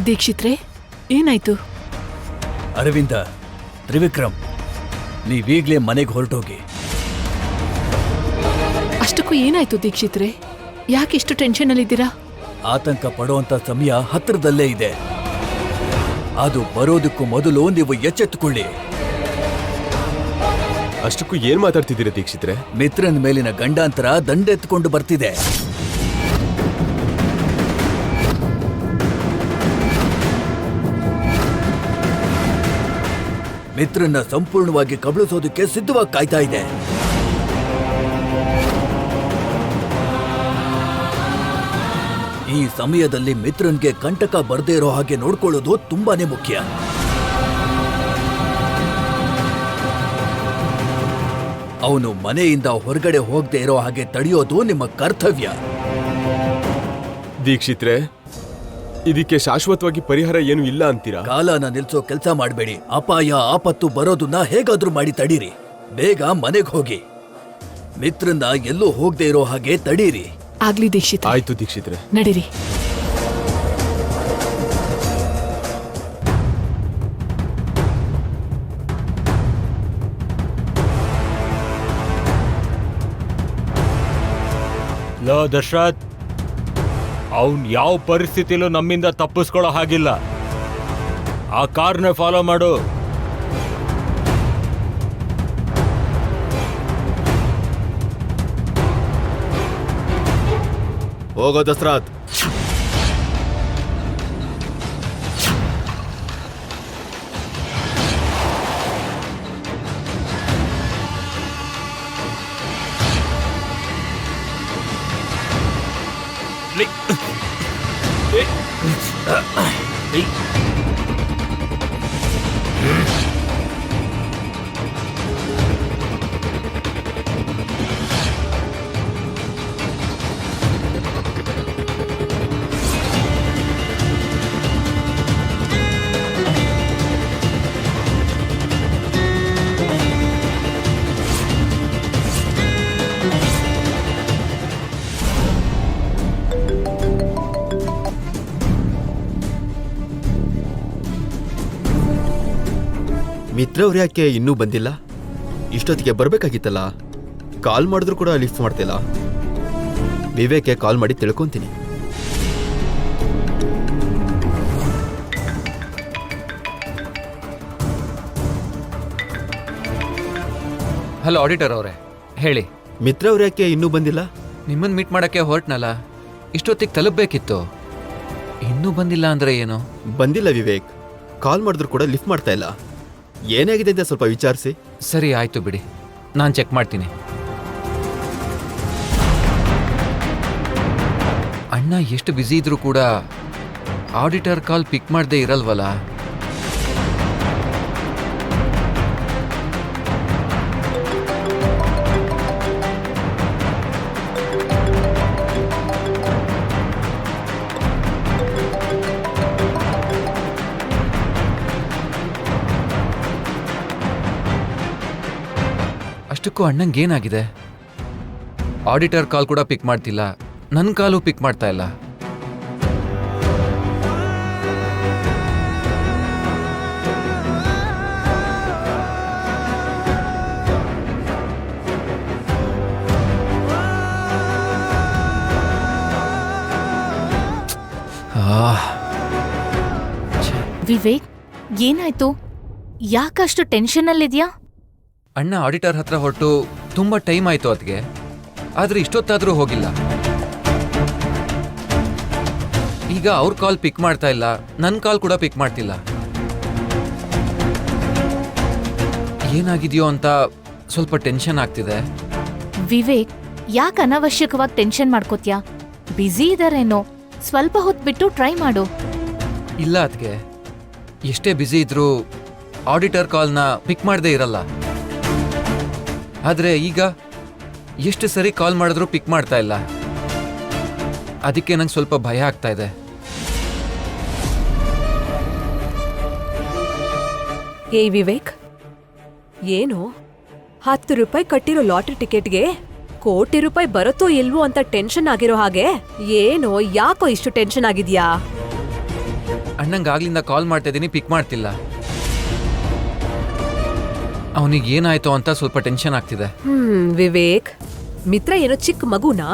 ದೀಕ್ಷಿತ್ರೆ, ಏನಾಯ್ತು? ಅರವಿಂದ, ತ್ರಿವಿಕ್ರಮ್, ನೀವೀಗ್ಲೇ ಮನೆಗೆ ಹೊರಟೋಗಿ. ಅಷ್ಟಕ್ಕೂ ಏನಾಯ್ತು ದೀಕ್ಷಿತ್ರೆ? ಯಾಕಿಷ್ಟು ಟೆನ್ಷನ್ ಅಲ್ಲಿದ್ದೀರಾ? ಆತಂಕ ಪಡುವಂತ ಸಮಯ ಹತ್ರದಲ್ಲೇ ಇದೆ. ಅದು ಬರೋದಕ್ಕೂ ಮೊದಲು ನೀವು ಎಚ್ಚೆತ್ತುಕೊಳ್ಳಿ. ಅಷ್ಟಕ್ಕೂ ಏನ್ ಮಾತಾಡ್ತಿದ್ದೀರಾ ದೀಕ್ಷಿತ್ರೆ? ಮಿತ್ರನ ಮೇಲಿನ ಗಂಡಾಂತರ ದಂಡೆತ್ಕೊಂಡು ಬರ್ತಿದೆ. ಮಿತ್ರನ್ನ ಸಂಪೂರ್ಣವಾಗಿ ಕಬಳಿಸೋದಕ್ಕೆ ಸಿದ್ಧವಾಗಿ ಕಾಯ್ತಾ ಇದೆ. ಈ ಸಮಯದಲ್ಲಿ ಮಿತ್ರನ್ಗೆ ಕಂಟಕ ಬರ್ದೇ ಇರೋ ಹಾಗೆ ನೋಡ್ಕೊಳ್ಳೋದು ತುಂಬಾನೇ ಮುಖ್ಯ. ಅವನು ಮನೆಯಿಂದ ಹೊರಗಡೆ ಹೋಗದೆ ಇರೋ ಹಾಗೆ ತಡೆಯೋದು ನಿಮ್ಮ ಕರ್ತವ್ಯ. ದೀಕ್ಷಿತ್ರೆ, ಇದಕ್ಕೆ ಶಾಶ್ವತವಾಗಿ ಪರಿಹಾರ ಏನು ಇಲ್ಲ ಅಂತೀರಾ? ಕಾಲನ ನಿಲ್ಸೋ ಕೆಲಸ ಮಾಡಬೇಡಿ. ಅಪಾಯ ಆಪತ್ತು ಬರೋದನ್ನ ಹೇಗಾದ್ರೂ ಮಾಡಿ ತಡೀರಿ. ಬೇಗ ಮನೆಗೆ ಹೋಗಿ. ಮಿತ್ರನ್ನ ಎಲ್ಲೂ ಹೋಗದೆ ಇರೋ ಹಾಗೆ ತಡೀರಿ. ಆಗ್ಲಿ ದೀಕ್ಷಿತ್. ಆಯ್ತು ದೀಕ್ಷಿತ್ರೆ, ನಡೀರಿ. ಲೋ ದಶರಥ್, ಅವನ್ ಯಾವ ಪರಿಸ್ಥಿತಿಲೂ ನಮ್ಮಿಂದ ತಪ್ಪಿಸ್ಕೊಳ್ಳೋ ಹಾಗಿಲ್ಲ. ಆ ಕಾರ್ನ ಫಾಲೋ ಮಾಡು. ಹೋಗೋ ದಶರಥ್. ಮಿತ್ರವ್ರು ಯಾಕೆ ಇನ್ನೂ ಬಂದಿಲ್ಲ? ಇಷ್ಟೊತ್ತಿಗೆ ಬರ್ಬೇಕಾಗಿತ್ತಲ್ಲ. ಕಾಲ್ ಮಾಡಿದ್ರು ಕೂಡ ಲಿಫ್ಟ್ ಮಾಡ್ತಿಲ್ಲ. ವಿವೇಕ್ಗೆ ಕಾಲ್ ಮಾಡಿ ತಿಳ್ಕೊಂತೀನಿ. ಹಲೋ ಆಡಿಟರ್ ಅವರೇ, ಹೇಳಿ. ಮಿತ್ರವ್ರು ಯಾಕೆ ಇನ್ನೂ ಬಂದಿಲ್ಲ? ನಿಮ್ಮನ್ನು ಮೀಟ್ ಮಾಡೋಕ್ಕೆ ಹೊರಟ್ನಲ್ಲ, ಇಷ್ಟೊತ್ತಿಗೆ ತಲುಪಬೇಕಿತ್ತು. ಇನ್ನೂ ಬಂದಿಲ್ಲ ಅಂದರೆ ಏನು? ಬಂದಿಲ್ಲ ವಿವೇಕ್. ಕಾಲ್ ಮಾಡಿದ್ರು ಕೂಡ ಲಿಫ್ಟ್ ಮಾಡ್ತಾ ಇಲ್ಲ. ಏನಾಗಿದೆ ಅಂತ ಸ್ವಲ್ಪ ವಿಚಾರಿಸಿ. ಸರಿ, ಆಯಿತು ಬಿಡಿ, ನಾನು ಚೆಕ್ ಮಾಡ್ತೀನಿ. ಅಣ್ಣ ಎಷ್ಟು ಬ್ಯುಸಿ ಇದ್ರೂ ಕೂಡ ಆಡಿಟರ್ ಕಾಲ್ ಪಿಕ್ ಮಾಡದೇ ಇರಲ್ವಲ್ಲ? ಅಷ್ಟಕ್ಕೂ ಅಣ್ಣಂಗೇನಾಗಿದೆ? ಆಡಿಟರ್ ಕಾಲ್ ಕೂಡ ಪಿಕ್ ಮಾಡ್ತಿಲ್ಲ, ನನ್ನ ಕಾಲು ಪಿಕ್ ಮಾಡ್ತಾ ಇಲ್ಲ. ವಿವೇಕ್, ಏನಾಯ್ತು? ಯಾಕಷ್ಟು ಟೆನ್ಷನ್ ಅಲ್ಲಿದ್ಯಾ? ಅಣ್ಣ ಆಡಿಟರ್ ಹತ್ರ ಹೊರಟು ತುಂಬಾ ಟೈಮ್ ಆಯ್ತು ಅದಕ್ಕೆ, ಆದ್ರೆ ಇಷ್ಟೊತ್ತಾದ್ರೂ ಹೋಗಿಲ್ಲ. ಈಗ ಅವ್ರ ಕಾಲ್ ಪಿಕ್ ಮಾಡ್ತಾ ಇಲ್ಲ, ನನ್ನ ಕಾಲ್ ಕೂಡ ಪಿಕ್ ಮಾಡ್ತಿಲ್ಲ. ಏನಾಗಿದೆಯೋ ಅಂತ ಸ್ವಲ್ಪ ಟೆನ್ಷನ್ ಆಗ್ತಿದೆ. ವಿವೇಕ್, ಯಾಕೆ ಅನಾವಶ್ಯಕವಾಗಿ ಟೆನ್ಷನ್ ಮಾಡ್ಕೋತ್ಯಾ? ಬ್ಯುಸಿ ಇದಾರೇನೋ, ಸ್ವಲ್ಪ ಹೊತ್ತು ಬಿಟ್ಟು ಟ್ರೈ ಮಾಡು. ಇಲ್ಲ ಅದಕ್ಕೆ, ಎಷ್ಟೇ ಬ್ಯುಸಿ ಇದ್ರೂ ಆಡಿಟರ್ ಕಾಲ್ನ ಪಿಕ್ ಮಾಡದೇ ಇರಲ್ಲ. ಆದ್ರೆ ಈಗ ಎಷ್ಟು ಸರಿ ಕಾಲ್ ಮಾಡಿದ್ರೂ ಪಿಕ್ ಮಾಡ್ತಾ ಇಲ್ಲ. ಅದಕ್ಕೆ ನಂಗೆ ಸ್ವಲ್ಪ ಭಯ ಆಗ್ತಾ ಇದೆ. ಏಯ್ ವಿವೇಕ್, ಏನು 10 ರೂಪಾಯಿ ಕಟ್ಟಿರೋ ಲಾಟರಿ ಟಿಕೆಟ್ಗೆ ಕೋಟಿ ರೂಪಾಯಿ ಬರುತ್ತೋ ಇಲ್ವೋ ಅಂತ ಟೆನ್ಷನ್ ಆಗಿರೋ ಹಾಗೆ? ಏನೋ, ಯಾಕೋ ಇಷ್ಟು ಟೆನ್ಷನ್ ಆಗಿದ್ಯಾ? ಅಣ್ಣಂಗೆ ಆಗ್ಲಿಂದ ಕಾಲ್ ಮಾಡ್ತಾ ಇದ್ದೀನಿ, ಪಿಕ್ ಮಾಡ್ತಿಲ್ಲ. ಅವನಿಗೆ ಏನಾಯ್ತು ಅಂತ ಸ್ವಲ್ಪ ಟೆನ್ಷನ್ ಆಗ್ತಿದೆ. ವಿವೇಕ್, ಮಿತ್ರ ಏನೋ ಚಿಕ್ಕ ಮಗುನಾ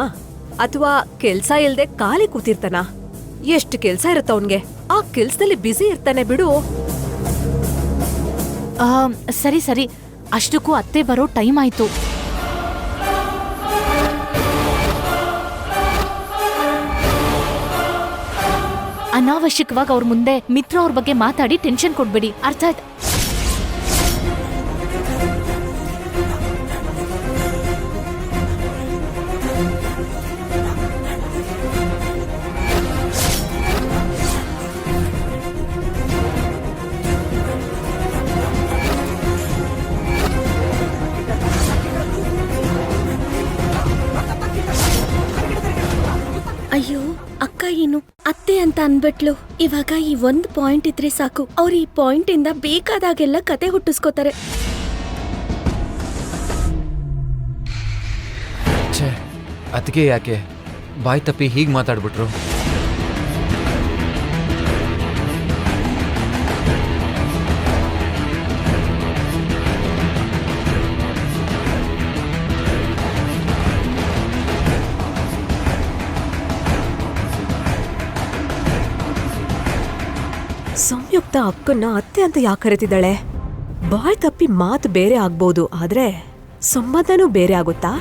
ಅಥವಾ ಕೆಲ್ಸ ಇಲ್ದೆ ಖಾಲಿ ಕೂತಿರ್ತಾನ? ಎಷ್ಟು ಕೆಲ್ಸ ಇರುತ್ತ ಅವನ್ಗೆ, ಆ ಕೆಲ್ಸದಲ್ಲಿ ಬ್ಯುಸಿ ಇರ್ತಾನೆ ಬಿಡು. ಸರಿ ಸರಿ, ಅಷ್ಟಕ್ಕೂ ಅತ್ತೆ ಬರೋ ಟೈಮ್ ಆಯ್ತು. ಅನಾವಶ್ಯಕವಾಗಿ ಅವ್ರ ಮುಂದೆ ಮಿತ್ರ ಅವ್ರ ಬಗ್ಗೆ ಮಾತಾಡಿ ಟೆನ್ಷನ್ ಕೊಡ್ಬೇಡಿ, ಅರ್ಥ ಆಯ್ತಾ? ಅಯ್ಯೋ ಅಕ್ಕ ಏನು ಅತ್ತೆ ಅಂತ ಅನ್ಬಿಟ್ಲು. ಇವಾಗ ಈ ಒಂದ್ ಪಾಯಿಂಟ್ ಇದ್ರೆ ಸಾಕು, ಅವ್ರು ಈ ಪಾಯಿಂಟ್ ಇಂದ ಬೇಕಾದಾಗೆಲ್ಲ ಕತೆ ಹುಟ್ಟಿಸ್ಕೋತಾರೆ. ಛೇ, ಅದಕ್ಕೆ ಯಾಕೆ ಬಾಯ್ ತಪ್ಪಿ ಹೀಗೆ ಮಾತಾಡ್ಬಿಟ್ರು? ಸಂಯುಕ್ತ ಅಕ್ಕನ್ನ ಅತ್ತೆ ಅಂತ ಯಾಕೆ ಕರೀತಿದ್ದಾಳೆ? ಬಾಯ್ ತಪ್ಪಿ ಮಾತು ಬೇರೆ ಆಗ್ಬೋದು, ಆದ್ರೆ ಸಂಬಂಧನೂ ಬೇರೆ ಆಗುತ್ತಾ?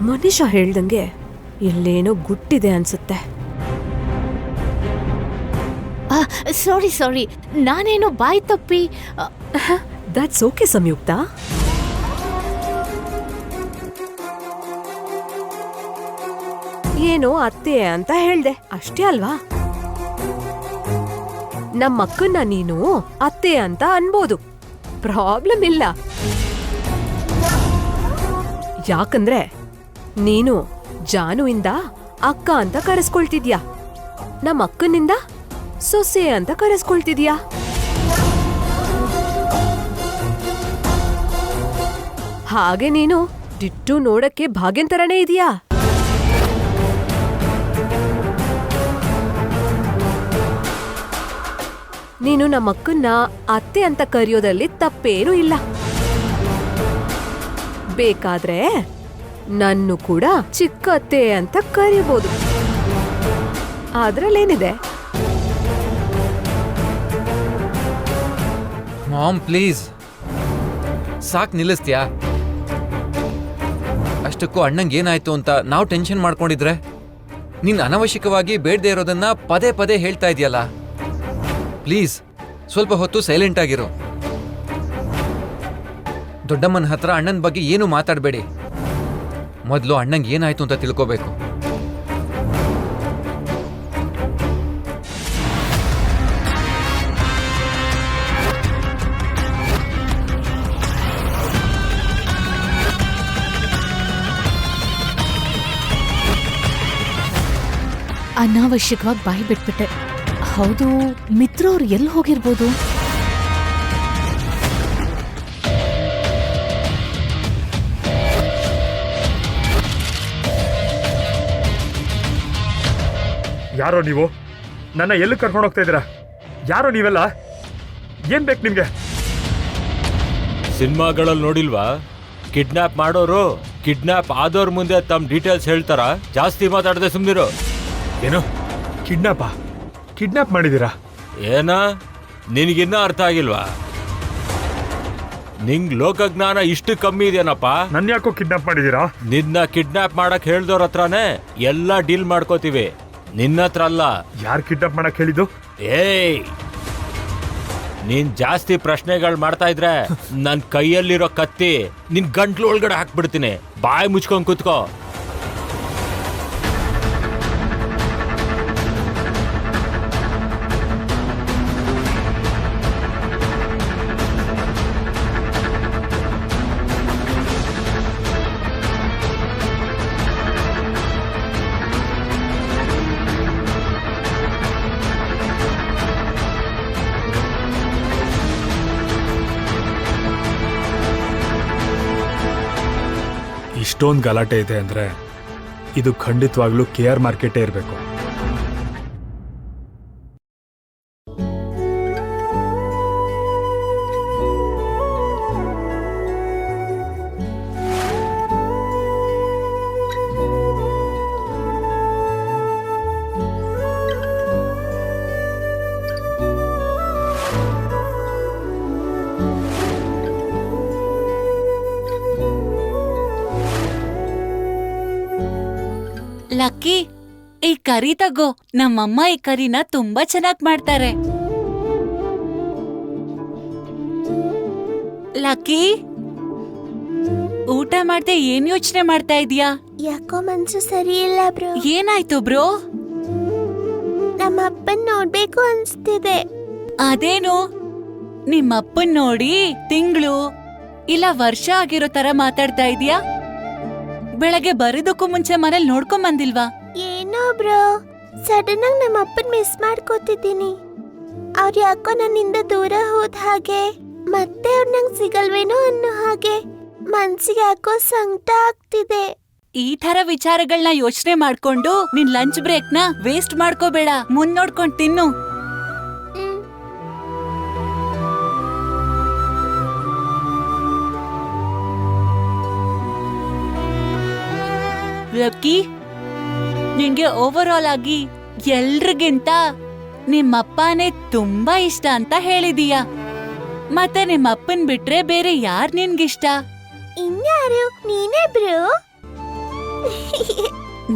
ಮನೀಷಾ ಹೇಳ್ದಂಗೆ ಇಲ್ಲೇನೋ ಗುಟ್ಟಿದೆ ಅನ್ಸುತ್ತೆ. ಸಾರಿ ಸಾರಿ, ನಾನೇನೋ ಬಾಯ್ ತಪ್ಪಿ. ದಟ್ಸ್ ಓಕೆ ಸಂಯುಕ್ತ. ಏನೋ ಅತ್ತೆ ಅಂತ ಹೇಳ್ದೆ ಅಷ್ಟೇ ಅಲ್ವಾ? ನಮ್ಮಕ್ಕನ್ನ ನೀನು ಅತ್ತೆ ಅಂತ ಅನ್ಬೋದು, ಪ್ರಾಬ್ಲಮ್ ಇಲ್ಲ. ಯಾಕಂದ್ರೆ ನೀನು ಜಾನುವಿಂದ ಅಕ್ಕ ಅಂತ ಕರೆಸ್ಕೊಳ್ತಿದ್ಯಾ, ನಮ್ಮ ಅಕ್ಕನಿಂದ ಸೊಸೆ ಅಂತ ಕರೆಸ್ಕೊಳ್ತಿದ್ಯಾ. ಹಾಗೆ ನೀನು ಡಿಟ್ಟು ನೋಡಕ್ಕೆ ಭಾಗ್ಯನ್ ತರನೇ ಇದೀಯಾ. ನೀನು ನಮ್ಮಕ್ಕನ್ನ ಅತ್ತೆ ಅಂತ ಕರೆಯೋದ್ರಲ್ಲಿ ತಪ್ಪೇನೂ ಇಲ್ಲ. ಬೇಕಾದ್ರೆ ನನ್ನು ಕೂಡ ಚಿಕ್ಕ ಅತ್ತೆ ಅಂತ ಕರಿಬಹುದು, ಅದ್ರಲ್ಲೇನಿದೆ? ಮಾಮ್ ಪ್ಲೀಸ್, ಸಾಕ್ ನಿಲ್ಲಿಸ್ತೀಯಾ? ಅಷ್ಟಕ್ಕೂ ಅಣ್ಣಂಗೆ ಏನಾಯ್ತು ಅಂತ ನಾವು ಟೆನ್ಷನ್ ಮಾಡ್ಕೊಂಡಿದ್ರೆ ನೀನ್ ಅನವಶ್ಯಕವಾಗಿ ಬೇಡದೇ ಇರೋದನ್ನ ಪದೇ ಪದೇ ಹೇಳ್ತಾ ಇದೆಯಲ್ಲ. ಪ್ಲೀಸ್ ಸ್ವಲ್ಪ ಹೊತ್ತು ಸೈಲೆಂಟ್ ಆಗಿರು. ದೊಡ್ಡಮ್ಮನ ಹತ್ರ ಅಣ್ಣನ ಬಗ್ಗೆ ಏನು ಮಾತಾಡಬೇಡಿ. ಮೊದಲು ಅಣ್ಣಂಗೆ ಏನಾಯ್ತು ಅಂತ ತಿಳ್ಕೋಬೇಕು. ಅನಾವಶ್ಯಕವಾಗಿ ಬಾಯಿ ಬಿಟ್ಬಿಟ್ಟೆ. ಹೌದು, ಮಿತ್ರವ್ರು ಎಲ್ಲಿ ಹೋಗಿರ್ಬೋದು? ಯಾರೋ ನೀವು? ನನ್ನ ಎಲ್ಲಿ ಕರ್ಕೊಂಡು ಹೋಗ್ತಾ ಇದ್ದೀರಾ? ಯಾರೋ ನೀವೆಲ್ಲ? ಏನ್ ಬೇಕು ನಿಮ್ಗೆ? ಸಿನಿಮಾಗಳಲ್ಲಿ ನೋಡಿಲ್ವಾ, ಕಿಡ್ನಾಪ್ ಮಾಡೋರು ಕಿಡ್ನಾಪ್ ಆದವ್ರ ಮುಂದೆ ತಮ್ಮ ಡೀಟೇಲ್ಸ್ ಹೇಳ್ತಾರ. ಜಾಸ್ತಿ ಮಾತಾಡದೆ ಸುಮ್ನಿರು. ಏನು ಕಿಡ್ನಾಪ್ ಮಾಡಿದ್ದೀರಾ? ಏನ ನಿನಗಿನ್ನ ಅರ್ಥ ಆಗಿಲ್ವಾ? ನಿಂಗ್ ಲೋಕಜ್ಞಾನ ಇಷ್ಟು ಕಮ್ಮಿ ಇದೆನಪ್ಪ? ನನ್ನ ಯಾಕೋ ಕಿಡ್ನಾಪ್ ಮಾಡಿದ್ದೀರಾ? ನಿನ್ನ ಕಿಡ್ನಾಪ್ ಮಾಡಕ್ ಹೇಳ್ದವ್ರ ಹತ್ರನೇ ಎಲ್ಲ ಡೀಲ್ ಮಾಡ್ಕೋತೀವಿ, ನಿನ್ನ ಹತ್ರ ಅಲ್ಲ. ಯಾರು ಕಿಡ್ನಾಪ್ ಮಾಡಕ್ ಹೇಳಿದ್ದು? ಏಯ್, ನೀನ್ ಜಾಸ್ತಿ ಪ್ರಶ್ನೆಗಳು ಮಾಡ್ತಾ ಇದ್ರೆ ನನ್ ಕೈಯಲ್ಲಿರೋ ಕತ್ತಿ ನಿನ್ ಗಂಟ್ಲು ಒಳಗಡೆ ಹಾಕ್ಬಿಡ್ತೀನಿ. ಬಾಯಿ ಮುಚ್ಕೊಂಡ್ ಕೂತ್ಕೋ. ಇಷ್ಟೊಂದು ಗಲಾಟೆ ಇದೆ ಅಂದ್ರೆ ಇದು ಖಂಡಿತವಾಗ್ಲೂ KR ಮಾರ್ಕೆಟೇ ಇರಬೇಕು. ಲಕ್ಕಿ, ಈ ಕರಿ ತಗೋ. ನಮ್ಮಮ್ಮ ಈ ಕರಿನ ತುಂಬಾ ಚೆನ್ನಾಗ್ ಮಾಡ್ತಾರೆ. ಲಕ್ಕಿ, ಊಟ ಮಾಡ್ದೆ ಏನ್ ಯೋಚನೆ ಮಾಡ್ತಾ ಇದೀಯಾ? ಯಾಕೋ ಮನ್ಸು ಸರಿ ಇಲ್ಲ ಬ್ರೋ. ಏನಾಯ್ತು ಬ್ರೋ? ನಮ್ಮ ಅಪ್ಪನ್ ನೋಡ್ಬೇಕು ಅನ್ಸ್ತಿದೆ. ಅದೇನು, ನಿಮ್ಮಪ್ಪನ್ ನೋಡಿ ತಿಂಗಳು ಇಲ್ಲ ವರ್ಷ ಆಗಿರೋ ತರ ಮಾತಾಡ್ತಾ ಇದೀಯಾ? ಬೆಳಗ್ಗೆ ಬರೋದಕ್ಕೂ ಮುಂಚೆ ಮನೇಲಿ ನೋಡ್ಕೊಂಡ್ ಬಂದಿಲ್ವಾ? ಏನೋ ಬ್ರೋ, ಸಡನ್ ಆಗಿ ನಮ್ಮ ಅಪ್ಪನ್ ಮಿಸ್ ಮಾಡ್ಕೋತಿದ್ದೀನಿ. ಅವ್ರು ಯಾಕೋ ನನ್ನಿಂದ ದೂರ ಹೋದ ಹಾಗೆ, ಮತ್ತೆ ಅವ್ರು ನಂಗೆ ಸಿಗಲ್ವೇನೋ ಅನ್ನೋ ಹಾಗೆ ಮನ್ಸಿಗೆ ಯಾಕೋ ಸಂಕಟ ಆಗ್ತಿದೆ. ಈ ತರ ವಿಚಾರಗಳನ್ನ ಯೋಚನೆ ಮಾಡ್ಕೊಂಡು ನಿನ್ ಲಂಚ್ ಬ್ರೇಕ್ ನ ವೇಸ್ಟ್ ಮಾಡ್ಕೋಬೇಡ. ಮುಂದ್ ನೋಡ್ಕೊಂಡ್ ತಿನ್ನು. ಲಕ್ಕಿ, ನಿಂಗೆ ಓವರ್ ಆಲ್ ಆಗಿ ಎಲ್ರಿಗಿಂತ ನಿಮ್ಮಪ್ಪನೇ ತುಂಬಾ ಇಷ್ಟ ಅಂತ ಹೇಳಿದೀಯ. ಮತ್ತೆ ನಿಮ್ಮಪ್ಪನ್ ಬಿಟ್ರೆ ಬೇರೆ ಯಾರ್ ನಿನ್ಗಿಷ್ಟ? ಇನ್ಯಾರು? ನೀನೇ ಬ್ರೋ.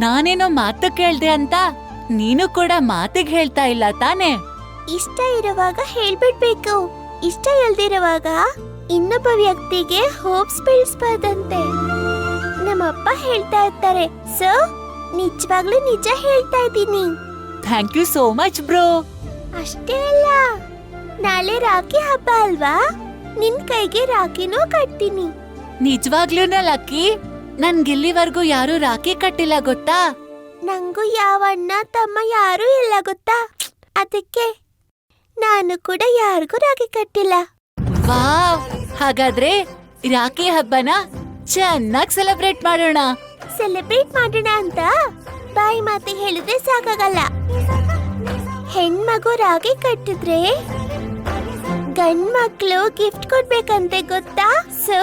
ನಾನೇನೋ ಮಾತು ಕೇಳ್ದೆ ಅಂತ ನೀನು ಕೂಡ ಮಾತಿಗೆ ಹೇಳ್ತಾ ಇಲ್ಲ ತಾನೇ? ಇಷ್ಟ ಇರುವಾಗ ಹೇಳ್ಬಿಡ್ಬೇಕು, ಇಷ್ಟ ಇಲ್ದಿರುವಾಗ ಇನ್ನೊಬ್ಬ ವ್ಯಕ್ತಿಗೆ ಹೋಪ್ಸ್ ಬೆಳೆಸ್ಬಾರ್ದಂತೆ. ನಮ್ಮಪ್ಪ ಹೇಳ್ತಾ ಇರ್ತಾರೆ. ಸೊ ನಿಜವಾಗ್ಲೂ ನಿಜ ಹೇಳ್ತಾ ಇದ್ದೀನಿ. Thank you so much bro. ಅಷ್ಟೇ ಅಲ್ಲ, ನಾಳೆ ರಾಖಿ ಹಬ್ಬ ಅಲ್ವಾ? ನಿನ್ ಕೈಗೆ ರಾಖಿನೂ ಕಟ್ತೀನಿ. ನಿಜವಾಗ್ಲೂನ ಲಕ್ಕಿ? ನನ್ಗಿಲ್ಲಿವರೆಗೂ ಯಾರು ರಾಖಿ ಕಟ್ಟಿಲ್ಲ ಗೊತ್ತಾ? ನಂಗೂ ಯಾವ ಅಣ್ಣ ತಮ್ಮ ಯಾರೂ ಇಲ್ಲ ಗೊತ್ತಾ? ಅದಕ್ಕೆ ನಾನು ಕೂಡ ಯಾರಿಗೂ ರಾಖಿ ಕಟ್ಟಿಲ್ಲ. ವಾವ್, ಹಾಗಾದ್ರೆ ರಾಖಿ ಹಬ್ಬನ ಚೆನ್ನಾಗಿ ಸೆಲೆಬ್ರೇಟ್ ಮಾಡೋಣ. ಸೆಲೆಬ್ರೇಟ್ ಮಾಡೋಣ ಅಂತ ಬಾಯಿ ಮಾತಿ ಹೇಳಿದ್ರೆ ಸಾಕಾಗಲ್ಲ. ಹೆಣ್ಮಗು ರಾಖಿ ಕಟ್ಟಿದ್ರೆ ಗಂಡ್ ಮಕ್ಳು ಗಿಫ್ಟ್ ಕೊಡ್ಬೇಕಂತೆ ಗೊತ್ತಾ? ಸೊ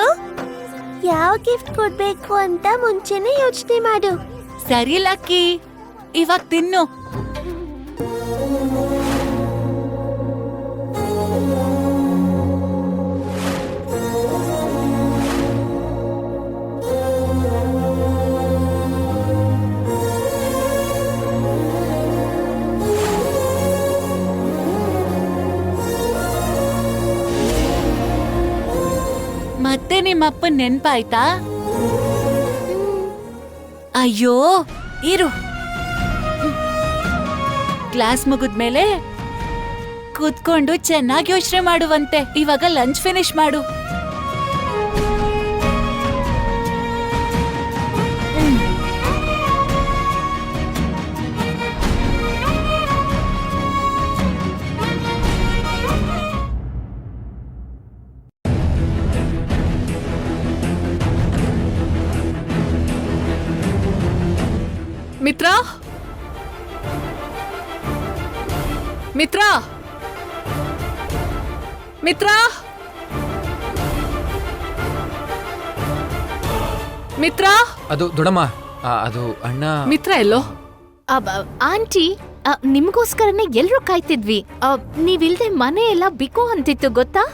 ಯಾವ ಗಿಫ್ಟ್ ಕೊಡ್ಬೇಕು ಅಂತ ಮುಂಚೆನೆ ಯೋಚನೆ ಮಾಡು. ಸರಿ ಲಕ್ಕಿ, ಇವಾಗ ತಿನ್ನು. ಮತ್ತೆ ನಿಮ್ಮಪ್ಪ ನೆನ್ಪಾಯ್ತಾ? ಅಯ್ಯೋ ಇರು, ಕ್ಲಾಸ್ ಮುಗಿದ್ಮೇಲೆ ಕೂತ್ಕೊಂಡು ಚೆನ್ನಾಗಿ ಯೋಚನೆ ಮಾಡುವಂತೆ. ಇವಾಗ ಲಂಚ್ ಫಿನಿಶ್ ಮಾಡು. ಮಿತ್ರ, ಮಿತ್ರ, ಮಿತ್ರ, ಮಿತ್ರ. ಅದು ದೊಡಮ್ಮ, ಅದು ಅಣ್ಣ. ಮಿತ್ರ ಎಲ್ಲೋ? ಆಂಟಿ, ನಿಮ್ಗೋಸ್ಕರನೇ ಎಲ್ರೂ ಕಾಯ್ತಿದ್ವಿ. ನೀವಿಲ್ದೆ ಮನೆ ಎಲ್ಲ ಬಿಕೋ ಅಂತಿತ್ತು ಗೊತ್ತಾ?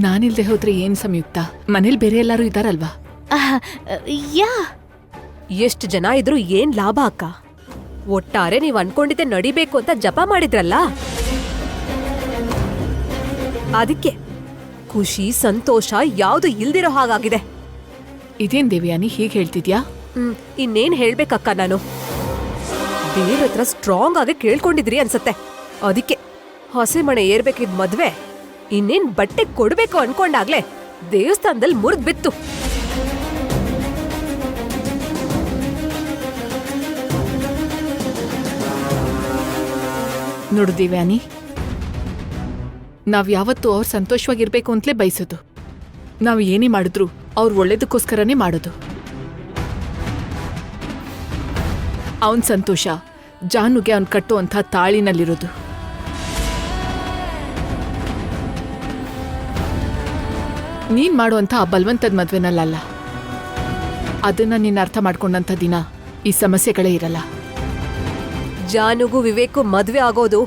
ನಾನಿಲ್ದೆ ಹೋದ್ರೆ ಏನ್ ಸಂಯುಕ್ತ? ಮನೇಲಿ ಬೇರೆ ಎಲ್ಲಾರು ಇದಾರಲ್ವಾ? ಯಾ, ಎಷ್ಟು ಜನ ಇದ್ರು ಏನ್ ಲಾಭ ಅಕ್ಕ? ಒಟ್ಟಾರೆ ನೀವ್ ಅನ್ಕೊಂಡಿದ್ದೆ ನಡಿಬೇಕು ಅಂತ ಜಪ ಮಾಡಿದ್ರಲ್ಲ, ಅದಕ್ಕೆ ಖುಷಿ ಸಂತೋಷ ಯಾವ್ದು ಇಲ್ದಿರೋ ಹಾಗಾಗಿದೆ. ಇದೇನ್ ದೇವ್ಯಾನಿ ಹೀಗೆ ಹೇಳ್ತಿದ್ಯಾ? ಇನ್ನೇನ್ ಹೇಳ್ಬೇಕಕ್ಕ ನಾನು? ದೇವ್ರ ಹತ್ರ ಸ್ಟ್ರಾಂಗ್ ಆಗಿ ಕೇಳ್ಕೊಂಡಿದ್ರಿ ಅನ್ಸತ್ತೆ. ಅದಕ್ಕೆ ಹೊಸೆ ಮನೆ ಏರ್ಬೇಕಿದ್ ಮದ್ವೆ ಇನ್ನೇನ್ ಬಟ್ಟೆ ಕೊಡ್ಬೇಕು ಅನ್ಕೊಂಡಾಗ್ಲೇ ದೇವಸ್ಥಾನದಲ್ಲಿ ಮುರಿದ್ ಬಿತ್ತು. ನೋಡು ದಿವ್ಯಾನಿ, ನಾವ್ ಯಾವತ್ತೂ ಅವ್ರು ಸಂತೋಷವಾಗಿರ್ಬೇಕು ಅಂತಲೇ ಬಯಸೋದು. ನಾವು ಏನೇ ಮಾಡಿದ್ರು ಅವ್ರು ಒಳ್ಳೇದಕ್ಕೋಸ್ಕರನೇ ಮಾಡೋದು. ಅವನ್ ಸಂತೋಷ ಜಾನುಗೆ ಅವ್ನ್ ಕಟ್ಟುವಂಥ ತಾಳಿನಲ್ಲಿರೋದು. ನೀನ್ ಮಾಡುವಂಥ ಆ ಬಲವಂತದ ಮದ್ವೆನಲ್ಲ. ಅದನ್ನ ನೀನ್ ಅರ್ಥ ಮಾಡ್ಕೊಂಡಂಥ ದಿನ ಈ ಸಮಸ್ಯೆಗಳೇ ಇರಲ್ಲ. ಜಾನುಗೂ ವಿವೇಕು ಮದ್ವೆ ಆಗೋದು,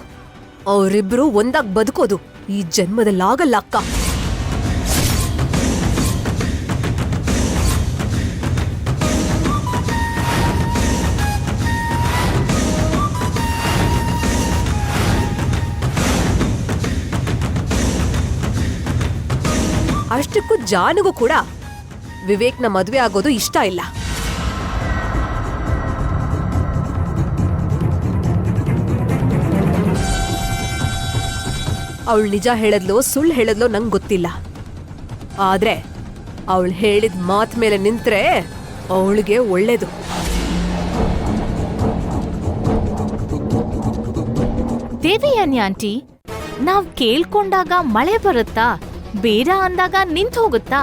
ಅವರಿಬ್ರು ಒಂದಾಗ್ ಬದುಕೋದು ಈ ಜನ್ಮದಲ್ಲಾಗಲ್ಲ ಅಕ್ಕ. ಅಷ್ಟಕ್ಕೂ ಜಾನುಗೂ ಕೂಡ ವಿವೇಕ್ನ ಮದ್ವೆ ಆಗೋದು ಇಷ್ಟ ಇಲ್ಲ. ಅವಳು ನಿಜ ಹೇಳದ್ಲೋ ಸುಳ್ಳು ಹೇಳದ್ಲೋ ನಂಗೆ ಗೊತ್ತಿಲ್ಲ. ಆದ್ರೆ ಅವಳು ಹೇಳಿದ ಮಾತ್ ಮೇಲೆ ನಿಂತ್ರೆ ಅವಳಿಗೆ ಒಳ್ಳೇದು. ದೇವಿಯಾನಿ ಆಂಟಿ, ನಾವ್ ಕೇಳ್ಕೊಂಡಾಗ ಮಳೆ ಬರುತ್ತಾ, ಬೇಡ ಅಂದಾಗ ನಿಂತು ಹೋಗುತ್ತಾ?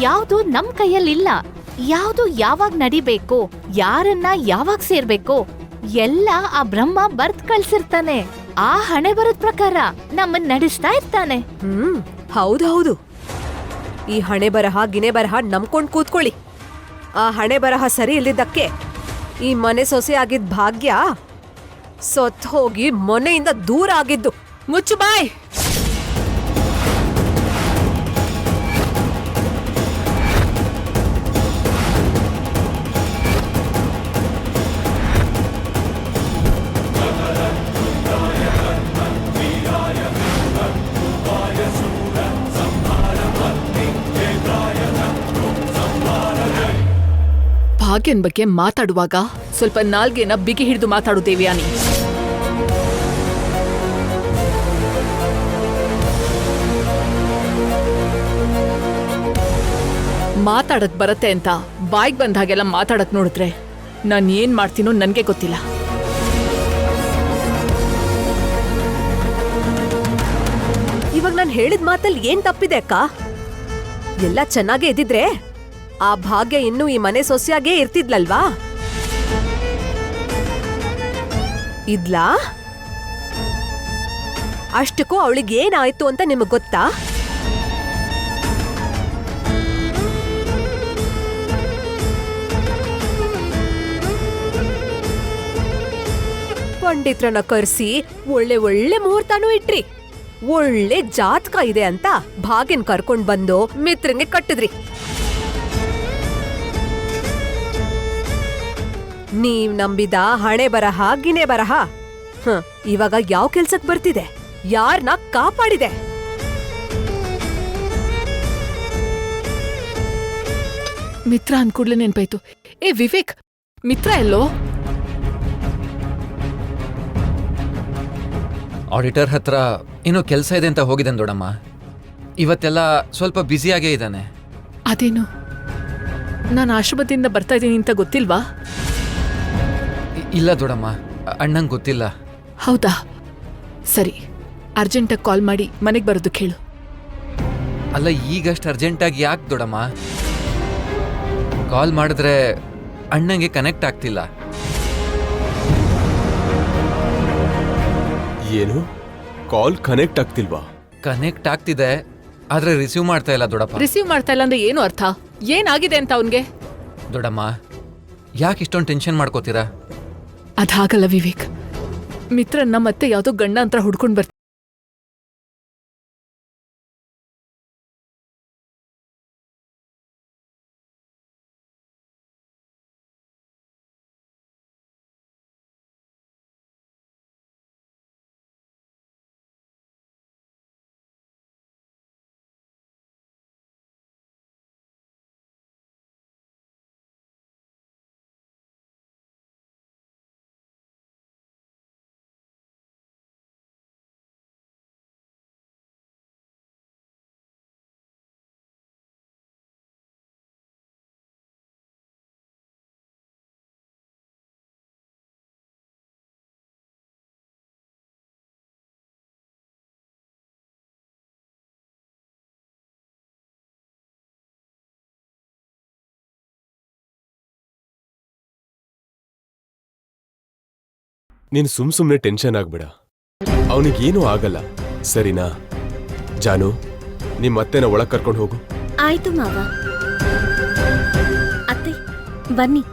ಯಾವ್ದು ನಮ್ ಕೈಯಲ್ಲಿಲ್ಲ. ಯಾವ್ದು ಯಾವಾಗ ನಡಿಬೇಕು, ಯಾರನ್ನ ಯಾವಾಗ ಸೇರ್ಬೇಕು ಎಲ್ಲ ಆ ಬ್ರಹ್ಮ ಬರ್ತ್ ಕಳ್ಸಿರ್ತಾನೆ. ಆ ಹಣೆ ಬರೋದ್ ಪ್ರಕಾರ ನಮ್ಮನ್ ನಡೆಸ್ತಾ ಇರ್ತಾನೆ. ಹೌದೌದು. ಈ ಹಣೆ ಬರಹ ಗಿಣೆ ಬರಹ ನಂಬ್ಕೊಂಡ್ ಕೂತ್ಕೊಳ್ಳಿ. ಆ ಹಣೆ ಬರಹ ಸರಿ ಇಲ್ದಿದ್ದಕ್ಕೆ ಈ ಮನೆ ಸೊಸೆ ಆಗಿದ್ ಭಾಗ್ಯ ಸೊತ್ ಹೋಗಿ ಮನೆಯಿಂದ ದೂರ ಆಗಿದ್ದು. ಮುಚ್ಚು ಬಾಯ್. ಭಾಗ್ಯನ್ ಬಗ್ಗೆ ಮಾತಾಡುವಾಗ ಸ್ವಲ್ಪ ನಾಲ್ಗೆನ ಬಿಗಿ ಹಿಡಿದು ಮಾತಾಡು ದೇವ್ಯಾನಿ. ಮಾತಾಡಕ್ ಬರತ್ತೆ ಅಂತ ಬಾಯ್ಗ್ ಬಂದ ಹಾಗೆಲ್ಲ ಮಾತಾಡಕ್ ನೋಡಿದ್ರೆ ನಾನ್ ಏನ್ ಮಾಡ್ತೀನೋ ನನ್ಗೆ ಗೊತ್ತಿಲ್ಲ. ಇವಾಗ ನಾನು ಹೇಳಿದ ಮಾತಲ್ಲಿ ಏನ್ ತಪ್ಪಿದೆ ಅಕ್ಕ? ಎಲ್ಲ ಚೆನ್ನಾಗೇ ಇದ್ದಿದ್ರೆ ಆ ಭಾಗ್ಯ ಇನ್ನೂ ಈ ಮನೆ ಸೊಸೆಯಾಗೇ ಇರ್ತಿದ್ಲಲ್ವಾ? ಇದ್ಲಾ? ಅಷ್ಟಕ್ಕೂ ಅವಳಿಗೆ ಏನಾಯ್ತು ಅಂತ ನಿಮಗ್ ಗೊತ್ತಾ? ಪಂಡಿತ್ರನ ಕರ್ಸಿ ಒಳ್ಳೆ ಒಳ್ಳೆ ಮುಹೂರ್ತನೂ ಇಟ್ರಿ. ಒಳ್ಳೆ ಜಾತಕ ಇದೆ ಅಂತ ಭಾಗ್ಯನ್ ಕರ್ಕೊಂಡ್ ಬಂದು ಮಿತ್ರಂಗೆ ಕಟ್ಟಿದ್ರಿ. ನೀವ್ ನಂಬಿದ ಹಣೆ ಬರಹ ಗಿಣೆ ಬರಹ ಇವಾಗ ಯಾವ ಕೆಲ್ಸಕ್ ಬರ್ತಿದೆ? ಯಾರನ್ನ ಕಾಪಾಡಿದೆ? ಮಿತ್ರ ಅಂದ್ಕೂಡ್ಲೆ ನೆನ್ಪಾಯ್ತು. ಏ ವಿವೇಕ್, ಮಿತ್ರ ಎಲ್ಲೋ? ಆಡಿಟರ್ ಹತ್ರ ಏನೋ ಕೆಲಸ ಇದೆ ಅಂತ ಹೋಗಿದ್ದಾನೆ ದೊಡಮ್ಮ. ಇವತ್ತೆಲ್ಲ ಸ್ವಲ್ಪ ಬ್ಯುಸಿಯಾಗೇ ಇದ್ದಾನೆ. ಅದೇನು, ನಾನು ಆಶ್ರಮದಿಂದ ಬರ್ತಾ ಇದ್ದೀನಿ ಅಂತ ಗೊತ್ತಿಲ್ವಾ? ಇಲ್ಲ ದೊಡಮ್ಮ, ಅಣ್ಣಂಗೆ ಗೊತ್ತಿಲ್ಲ. ಹೌದಾ? ಸರಿ, ಅರ್ಜೆಂಟಾಗಿ ಕಾಲ್ ಮಾಡಿ ಮನೆಗೆ ಬರೋದಕ್ಕೆ ಹೇಳು. ಅಲ್ಲ, ಈಗಷ್ಟು ಅರ್ಜೆಂಟಾಗಿ ಯಾಕೆ ದೊಡಮ್ಮ? ಕಾಲ್ ಮಾಡಿದ್ರೆ ಅಣ್ಣಂಗೆ ಕನೆಕ್ಟ್ ಆಗ್ತಿಲ್ಲ. ಏನು? Call connect ಆಗ್ತಿಲ್ವಾ? ಕನೆಕ್ಟ್ ಆಗ್ತಿದೆ, ಆದ್ರೆ ರಿಸೀವ್ ಮಾಡ್ತಾ ಇಲ್ಲ ದೊಡ್ಡಪ್ಪ. ರಿಸೀವ್ ಮಾಡ್ತಾ ಇಲ್ಲ ಅಂದ್ರೆ ಏನು ಅರ್ಥ? ಏನಾಗಿದೆ ಅಂತ ಅವನ್ಗೆ? ದೊಡ್ಡಮ್ಮ, ಯಾಕೆ ಇಷ್ಟೊಂದು ಟೆನ್ಷನ್ ಮಾಡ್ಕೋತೀರಾ? ಅದಾಗಲ್ಲ ವಿವೇಕ್. ಮಿತ್ರನ್ನ ಮತ್ತೆ ಯಾವ್ದೋ ಗಂಡ ಅಂತ ಹುಡ್ಕೊಂಡ್ ಬರ್ತೀನಿ. ನೀನು ಸುಮ್ನೆ ಟೆನ್ಷನ್ ಆಗ್ಬೇಡ. ಅವನಿಗೇನೂ ಆಗಲ್ಲ, ಸರಿನಾ? ಜಾನು, ನಿಮ್ ಅತ್ತೆನ ಒಳಗ್ ಕರ್ಕೊಂಡು ಹೋಗು. ಆಯ್ತು ಮಾವ. ಅತ್ತೆ ಬನ್ನಿ.